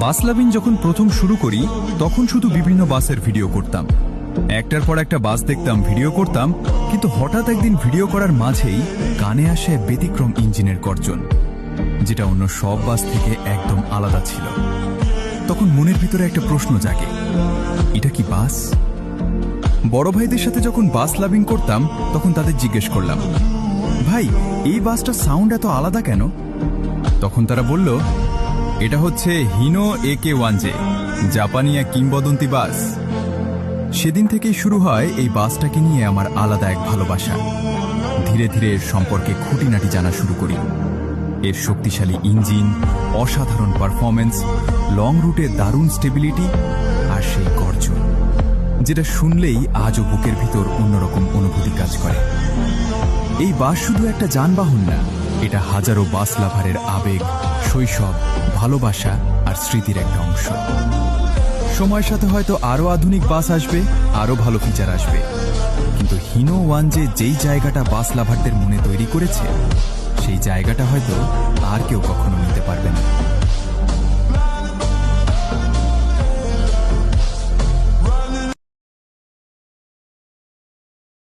বাস loving যখন প্রথম শুরু করি তখন শুধু বিভিন্ন বাসের ভিডিও করতাম। একটার পর একটা বাস দেখতাম, ভিডিও করতাম, কিন্তু হঠাৎ একদিন ভিডিও করার মাঝেই কানে আসে ব্যতিক্রম ইঞ্জিনের গর্জন, যেটা অন্য সব বাস থেকে একদম আলাদা ছিল। তখন মনের ভিতরে একটা প্রশ্ন জাগে, এটা কি বাস? বড় ভাইদের সাথে যখন বাস লাভিং করতাম তখন তাদের জিজ্ঞেস করলাম, ভাই এই বাসটা সাউন্ড এত আলাদা কেন? তখন তারা বলল, এটা হচ্ছে হিনো AK-1J, জাপানি এক কিংবদন্তি বাস। সেদিন থেকেই শুরু হয় এই বাসটাকে নিয়ে আমার আলাদা এক ভালোবাসা। ধীরে ধীরে এর সম্পর্কে খুঁটিনাটি জানা শুরু করি। এর শক্তিশালী ইঞ্জিন, অসাধারণ পারফরমেন্স, লং রুটে দারুণ স্টেবিলিটি আর সেই গর্জন, যেটা শুনলেই আজও বুকের ভিতর অন্যরকম অনুভূতি কাজ করে। এই বাস শুধু একটা যানবাহন না, এটা হাজারো বাস লাভারের আবেগ, শৈশব, ভালোবাসা আর স্মৃতির একটা অংশ। সময়ের সাথে হয়তো আরো আধুনিক বাস আসবে, আরো ভালো ফিচার আসবে, কিন্তু হিনো 1J যেই জায়গাটা বাস লাভারদের মনে তৈরি করেছে, সেই জায়গাটা হয়তো আর কেউ কখনো নিতে পারবে না।